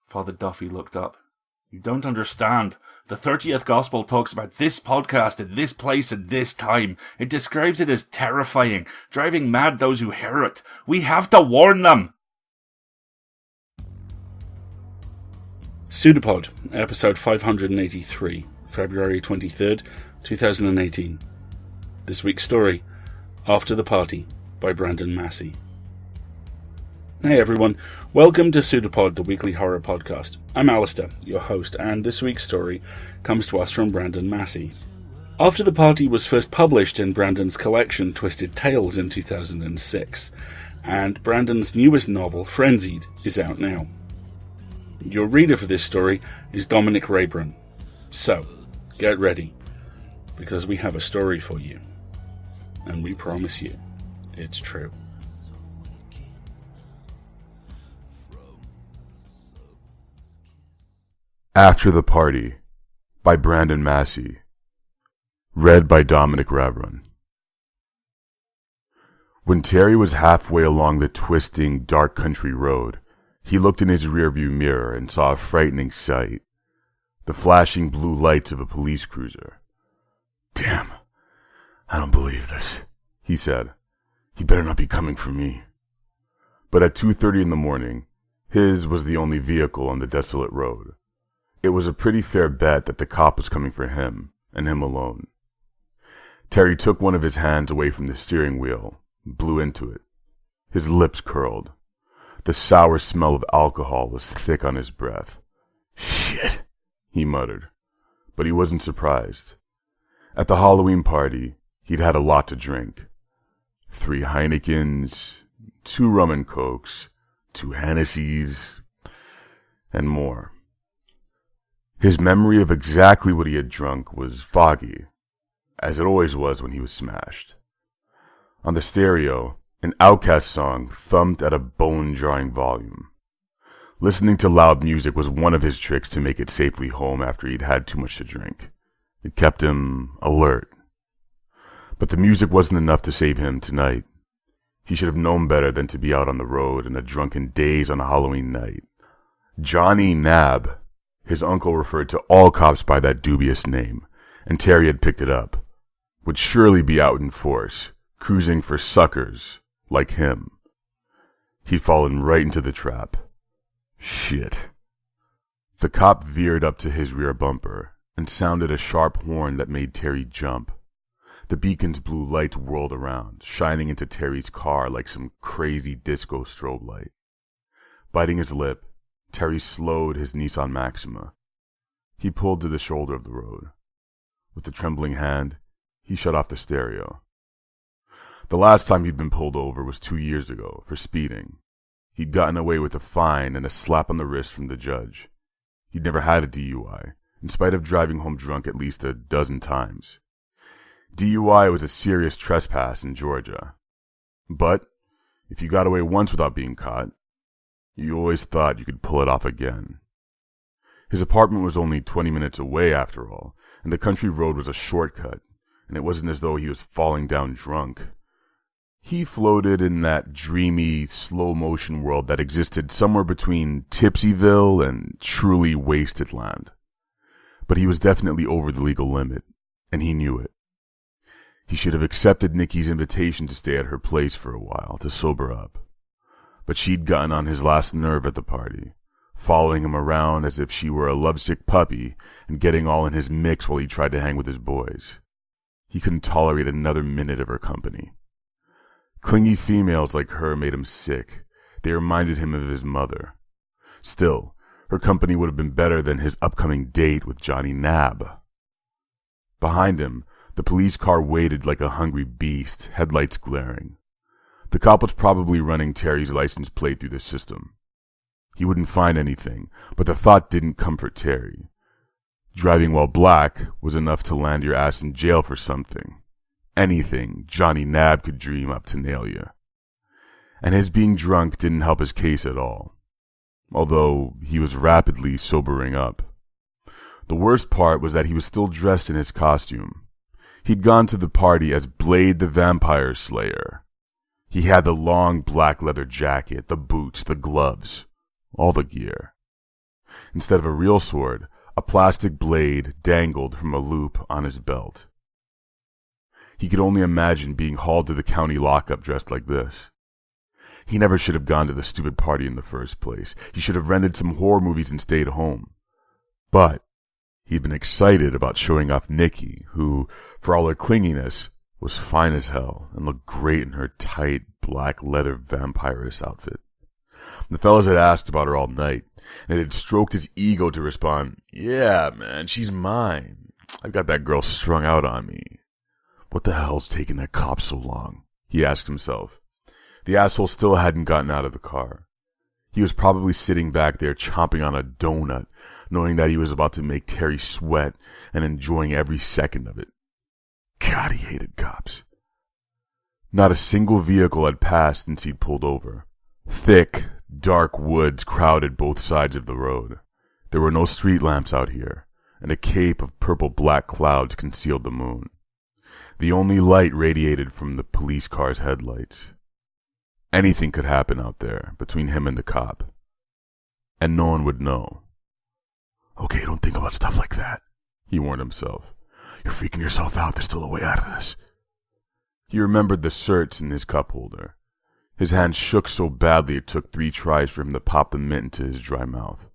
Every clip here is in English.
Father Duffy looked up. You don't understand. The 30th Gospel talks about this podcast at this place at this time. It describes it as terrifying, driving mad those who hear it. We have to warn them. PseudoPod, episode 583, February 23rd, 2018. This week's story, After the Party, by Massey. Hey everyone, welcome to PseudoPod, the weekly horror podcast. I'm Alasdair, your host, and this week's story comes to us from Massey. After the Party was first published in Brandon's collection Twisted Tales in 2006, and Brandon's newest novel, Frenzied, is out now. Your reader for this story is Dominick Rabrun. So, get ready, because we have a story for you, and we promise you, it's true. After the Party, by Massey. Read by Dominick Rabrun. When Terry was halfway along the twisting, dark country road, he looked in his rearview mirror and saw a frightening sight. The flashing blue lights of a police cruiser. "Damn, I don't believe this," he said. "He better not be coming for me." But at 2:30 in the morning, his was the only vehicle on the desolate road. It was a pretty fair bet that the cop was coming for him, and him alone. Terry took one of his hands away from the steering wheel, blew into it. His lips curled. The sour smell of alcohol was thick on his breath. "Shit," he muttered. But he wasn't surprised. At the Halloween party, he'd had a lot to drink. 3 Heinekens, 2 Rum and Cokes, 2 Hennesseys, and more. His memory of exactly what he had drunk was foggy, as it always was when he was smashed. On the stereo, an Outcast song thumped at a bone-jarring volume. Listening to loud music was one of his tricks to make it safely home after he'd had too much to drink. It kept him alert. But the music wasn't enough to save him tonight. He should have known better than to be out on the road in a drunken daze on a Halloween night. Johnny Nab. His uncle referred to all cops by that dubious name, and Terry had picked it up. Would surely be out in force, cruising for suckers like him. He'd fallen right into the trap. Shit. The cop veered up to his rear bumper and sounded a sharp horn that made Terry jump. The beacon's blue lights whirled around, shining into Terry's car like some crazy disco strobe light. Biting his lip, Terry slowed his Nissan Maxima. He pulled to the shoulder of the road. With a trembling hand, he shut off the stereo. The last time he'd been pulled over was 2 years ago, for speeding. He'd gotten away with a fine and a slap on the wrist from the judge. He'd never had a DUI, in spite of driving home drunk at least a dozen times. DUI was a serious trespass in Georgia. But if you got away once without being caught, you always thought you could pull it off again. His apartment was only 20 minutes away after all, and the country road was a shortcut, and it wasn't as though he was falling down drunk. He floated in that dreamy, slow-motion world that existed somewhere between Tipsyville and truly wasted land. But he was definitely over the legal limit, and he knew it. He should have accepted Nikki's invitation to stay at her place for a while, to sober up. But she'd gotten on his last nerve at the party, following him around as if she were a lovesick puppy and getting all in his mix while he tried to hang with his boys. He couldn't tolerate another minute of her company. Clingy females like her made him sick. They reminded him of his mother. Still, her company would have been better than his upcoming date with Johnny Nab. Behind him, the police car waited like a hungry beast, headlights glaring. The cop was probably running Terry's license plate through the system. He wouldn't find anything, but the thought didn't comfort Terry. Driving while black was enough to land your ass in jail for something. Anything Johnny Nab could dream up to nail you. And his being drunk didn't help his case at all, although he was rapidly sobering up. The worst part was that he was still dressed in his costume. He'd gone to the party as Blade the Vampire Slayer. He had the long black leather jacket, the boots, the gloves, all the gear. Instead of a real sword, a plastic blade dangled from a loop on his belt. He could only imagine being hauled to the county lockup dressed like this. He never should have gone to the stupid party in the first place. He should have rented some horror movies and stayed home. But he'd been excited about showing off Nikki, who, for all her clinginess, was fine as hell and looked great in her tight, black leather vampiress outfit. The fellas had asked about her all night, and it had stroked his ego to respond, "Yeah, man, she's mine. I've got that girl strung out on me." What the hell's taking that cop so long? He asked himself. The asshole still hadn't gotten out of the car. He was probably sitting back there chomping on a donut, knowing that he was about to make Terry sweat and enjoying every second of it. God, he hated cops. Not a single vehicle had passed since he'd pulled over. Thick, dark woods crowded both sides of the road. There were no street lamps out here, and a cape of purple-black clouds concealed the moon. The only light radiated from the police car's headlights. Anything could happen out there between him and the cop, and no one would know. "Okay, don't think about stuff like that," he warned himself. "You're freaking yourself out. There's still a way out of this." He remembered the certs in his cup holder. His hand shook so badly it took 3 tries for him to pop the mint into his dry mouth.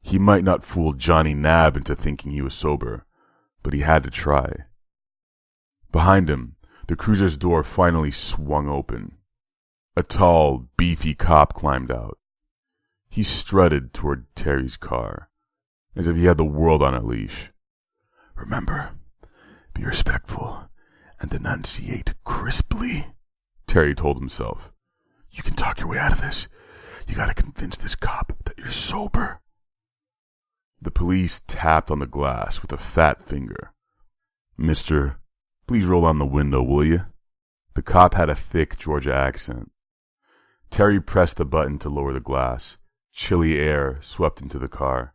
He might not fool Johnny Nab into thinking he was sober, but he had to try. Behind him, the cruiser's door finally swung open. A tall, beefy cop climbed out. He strutted toward Terry's car, as if he had the world on a leash. "Remember, be respectful and enunciate crisply," Terry told himself. "You can talk your way out of this. You gotta convince this cop that you're sober." The police tapped on the glass with a fat finger. "Mister, please roll down the window, will you?" The cop had a thick Georgia accent. Terry pressed the button to lower the glass. Chilly air swept into the car.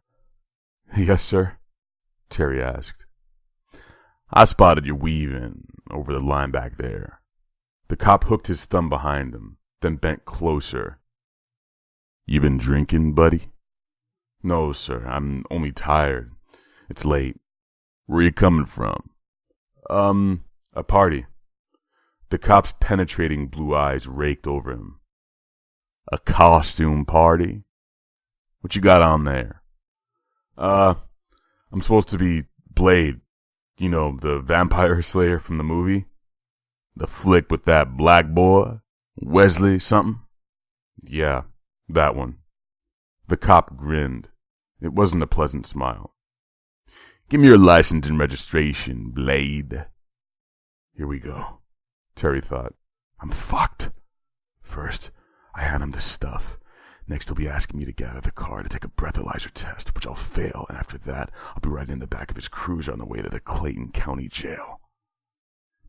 "Yes, sir?" Terry asked. "I spotted you weaving over the line back there." The cop hooked his thumb behind him, then bent closer. "You been drinking, buddy?" "No, sir. I'm only tired. It's late." "Where you coming from?" A party." The cop's penetrating blue eyes raked over him. "A costume party? What you got on there?" I'm supposed to be Blade. You know, the vampire slayer from the movie? The flick with that black boy? Wesley something?" "Yeah, that one." The cop grinned. It wasn't a pleasant smile. "Give me your license and registration, Blade." Here we go, Terry thought. I'm fucked. First, I hand him the stuff. Next, he'll be asking me to get out of the car to take a breathalyzer test, which I'll fail, and after that, I'll be riding in the back of his cruiser on the way to the Clayton County Jail.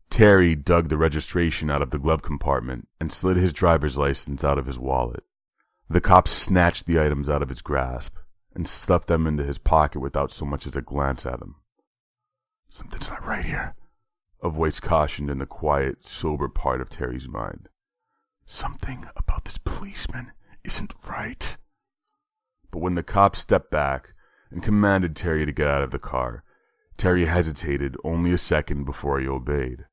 Terry dug the registration out of the glove compartment and slid his driver's license out of his wallet. The cop snatched the items out of his grasp and stuffed them into his pocket without so much as a glance at him. Something's not right here, a voice cautioned in the quiet, sober part of Terry's mind. Something about this policeman isn't right. But when the cop stepped back and commanded Terry to get out of the car, Terry hesitated only a second before he obeyed.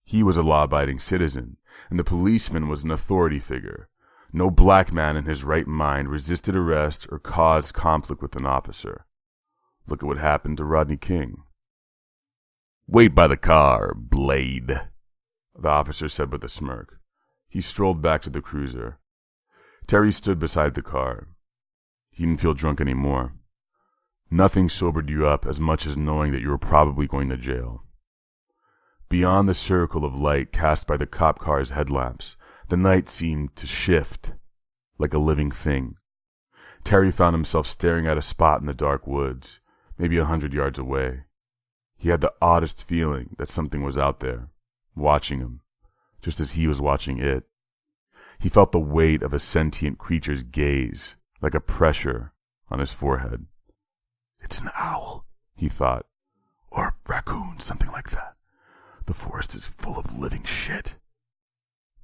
He was a law-abiding citizen, and the policeman was an authority figure. No black man in his right mind resisted arrest or caused conflict with an officer. Look at what happened to Rodney King. Wait by the car, Blade, the officer said with a smirk. He strolled back to the cruiser. Terry stood beside the car. He didn't feel drunk anymore. Nothing sobered you up as much as knowing that you were probably going to jail. Beyond the circle of light cast by the cop car's headlamps, the night seemed to shift, like a living thing. Terry found himself staring at a spot in the dark woods, maybe 100 yards away. He had the oddest feeling that something was out there, watching him, just as he was watching it. He felt the weight of a sentient creature's gaze, like a pressure on his forehead. It's an owl, he thought, or raccoon, something like that. The forest is full of living shit.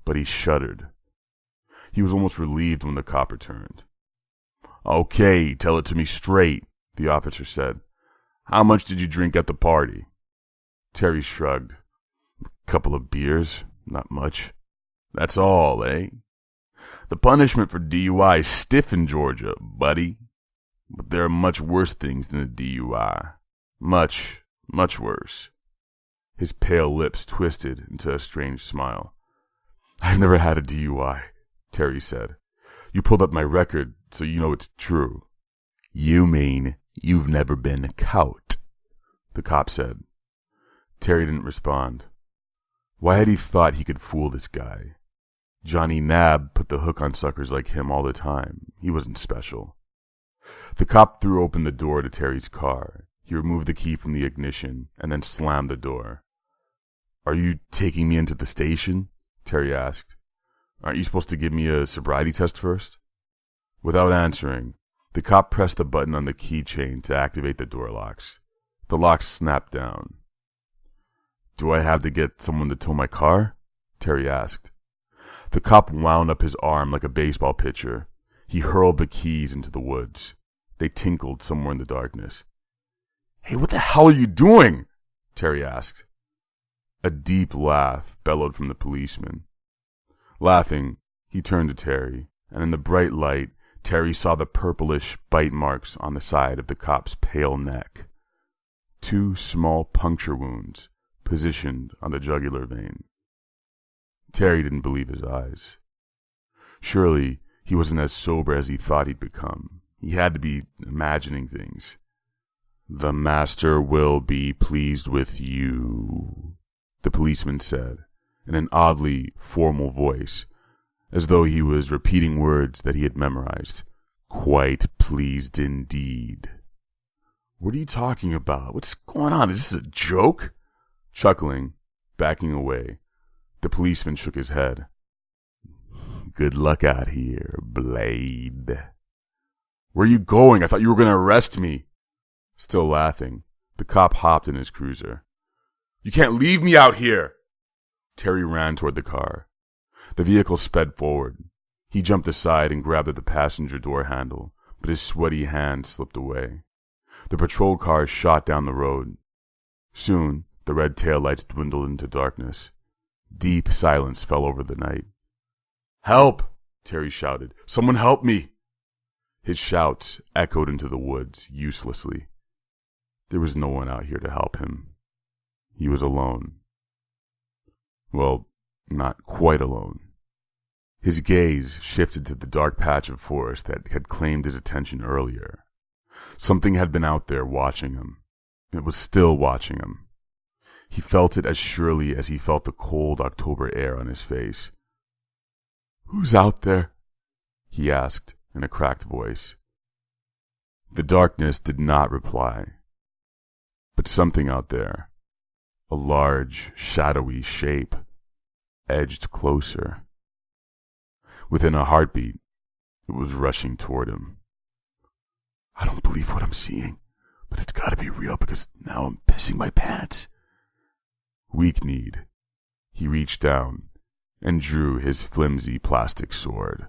But he shuddered. He was almost relieved when the cop returned. Okay, tell it to me straight, the officer said. How much did you drink at the party? Terry shrugged. A couple of beers, not much. That's all, eh? The punishment for DUI is stiff in Georgia, buddy. But there are much worse things than a DUI. Much, much worse. His pale lips twisted into a strange smile. I've never had a DUI, Terry said. You pulled up my record, so you know it's true. You mean you've never been caught, the cop said. Terry didn't respond. Why had he thought he could fool this guy? Johnny Nab put the hook on suckers like him all the time. He wasn't special. The cop threw open the door to Terry's car. He removed the key from the ignition and then slammed the door. Are you taking me into the station? Terry asked. Aren't you supposed to give me a sobriety test first? Without answering, the cop pressed the button on the keychain to activate the door locks. The locks snapped down. Do I have to get someone to tow my car? Terry asked. The cop wound up his arm like a baseball pitcher. He hurled the keys into the woods. They tinkled somewhere in the darkness. Hey, what the hell are you doing? Terry asked. A deep laugh bellowed from the policeman. Laughing, he turned to Terry, and in the bright light, Terry saw the purplish bite marks on the side of the cop's pale neck. 2 small puncture wounds positioned on the jugular vein. Terry didn't believe his eyes. Surely he wasn't as sober as he thought he'd become. He had to be imagining things. The master will be pleased with you, the policeman said, in an oddly formal voice, as though he was repeating words that he had memorized. Quite pleased indeed. What are you talking about? What's going on? Is this a joke? Chuckling, backing away, the policeman shook his head. Good luck out here, Blade. Where are you going? I thought you were going to arrest me. Still laughing, the cop hopped in his cruiser. You can't leave me out here! Terry ran toward the car. The vehicle sped forward. He jumped aside and grabbed at the passenger door handle, but his sweaty hand slipped away. The patrol car shot down the road. Soon, the red taillights dwindled into darkness. Deep silence fell over the night. Help! Terry shouted. Someone help me! His shouts echoed into the woods uselessly. There was no one out here to help him. He was alone. Well, not quite alone. His gaze shifted to the dark patch of forest that had claimed his attention earlier. Something had been out there watching him. It was still watching him. He felt it as surely as he felt the cold October air on his face. Who's out there? He asked in a cracked voice. The darkness did not reply. But something out there, a large, shadowy shape, edged closer. Within a heartbeat, it was rushing toward him. I don't believe what I'm seeing, but it's got to be real because now I'm pissing my pants. Weak-kneed, he reached down and drew his flimsy plastic sword.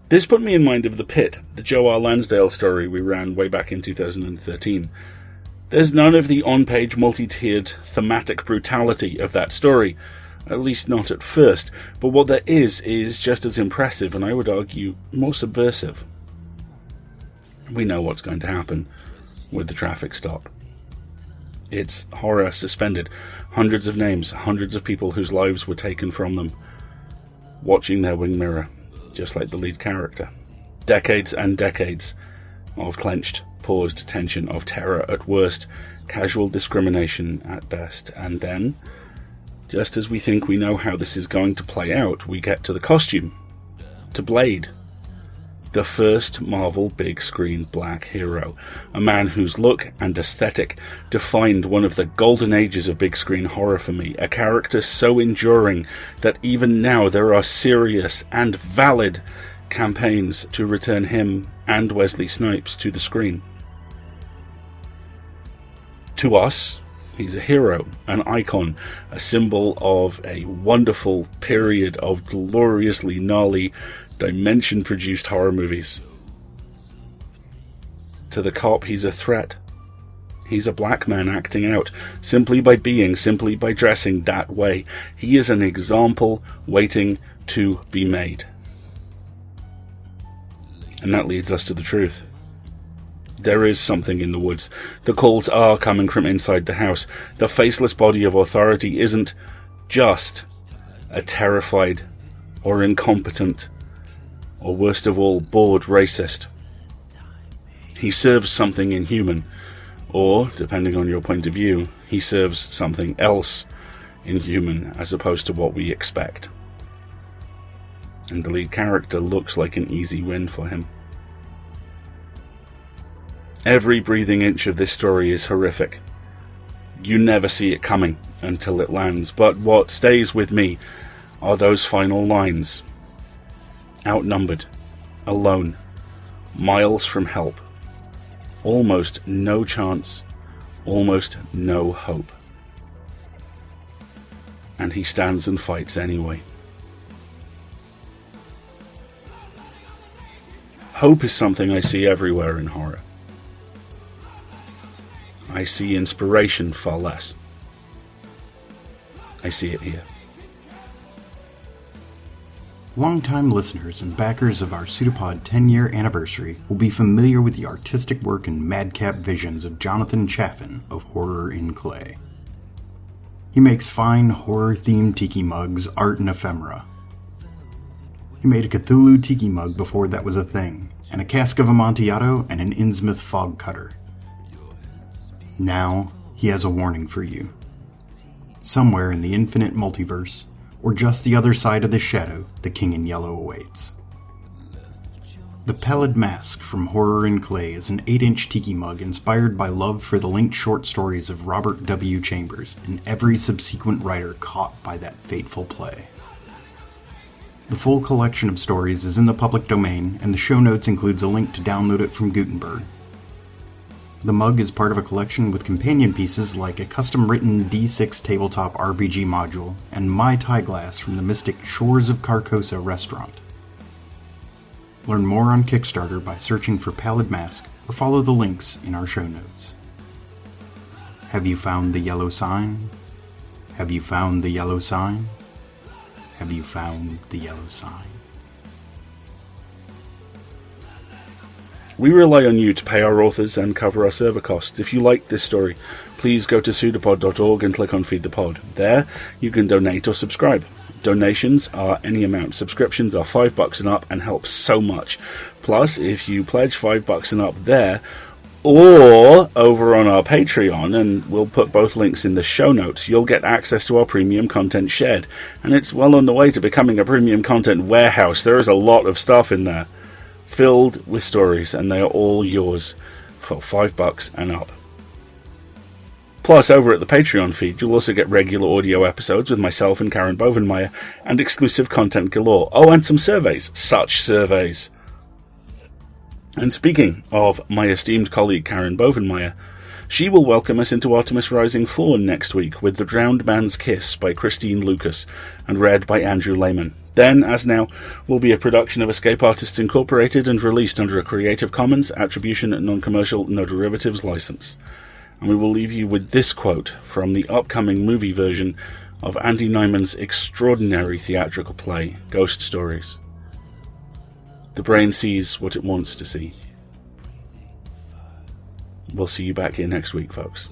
This put me in mind of The Pit, the Joe R. Lansdale story we ran way back in 2013. There's none of the on-page multi-tiered thematic brutality of that story, at least not at first, but what there is just as impressive and I would argue more subversive. We know what's going to happen with the traffic stop. It's horror suspended, hundreds of names, hundreds of people whose lives were taken from them, watching their wing mirror, just like the lead character. Decades and decades of clenched, paused tension, of terror at worst, casual discrimination at best, and then, just as we think we know how this is going to play out, we get to the costume, to Blade, the first Marvel big screen black hero, a man whose look and aesthetic defined one of the golden ages of big screen horror for me, a character so enduring that even now there are serious and valid campaigns to return him and Wesley Snipes to the screen. To us, He's a hero, an icon, a symbol of a wonderful period of gloriously gnarly, dimension-produced horror movies. To the cop, he's a threat. He's a black man acting out, simply by being, simply by dressing that way. He is an example waiting to be made. And that leads us to the truth. There is something in the woods. The calls are coming from inside the house. The faceless body of authority isn't just a terrified or incompetent or worst of all, bored racist. He serves something inhuman, or, depending on your point of view, he serves something else inhuman as opposed to what we expect. And the lead character looks like an easy win for him. Every breathing inch of this story is horrific. You never see it coming until it lands, but what stays with me are those final lines. Outnumbered, alone, miles from help, almost no chance, almost no hope. And he stands and fights anyway. Hope is something I see everywhere in horror. I see inspiration far less. I see it here. Longtime listeners and backers of our PseudoPod 10-year anniversary will be familiar with the artistic work and madcap visions of Jonathan Chaffin of Horror in Clay. He makes fine horror-themed tiki mugs, art, and ephemera. He made a Cthulhu tiki mug before that was a thing, and a cask of Amontillado and an Innsmouth fog cutter. Now, he has a warning for you. Somewhere in the infinite multiverse, or just the other side of the shadow, the King in Yellow awaits. The Pallid Mask from Horror in Clay is an 8-inch tiki mug inspired by love for the linked short stories of Robert W. Chambers and every subsequent writer caught by that fateful play. The full collection of stories is in the public domain, and the show notes includes a link to download it from Gutenberg. The mug is part of a collection with companion pieces like a custom-written D6 tabletop RPG module and Mai Tai glass from the mystic Shores of Carcosa restaurant. Learn more on Kickstarter by searching for Pallid Mask or follow the links in our show notes. Have you found the yellow sign? Have you found the yellow sign? Have you found the yellow sign? We rely on you to pay our authors and cover our server costs. If you like this story, please go to pseudopod.org and click on Feed the Pod. There, you can donate or subscribe. Donations are any amount. Subscriptions are $5 and up and help so much. Plus, if you pledge $5 and up there, or over on our Patreon, and we'll put both links in the show notes, you'll get access to our premium content shed. And it's well on the way to becoming a premium content warehouse. There is a lot of stuff in there, filled with stories, and they are all yours for $5 and up. Plus, over at the Patreon feed, you'll also get regular audio episodes with myself and Karen Bovenmaier, and exclusive content galore. Oh, and some surveys. Such surveys. And speaking of my esteemed colleague Karen Bovenmaier, she will welcome us into Artemis Rising 4 next week with The Drowned Man's Kiss by Christine Lucas and read by Andrew Lehman. Then, as now, will be a production of Escape Artists Incorporated and released under a Creative Commons Attribution Non-Commercial No Derivatives license. And we will leave you with this quote from the upcoming movie version of Andy Nyman's extraordinary theatrical play, Ghost Stories. The brain sees what it wants to see. We'll see you back here next week, folks.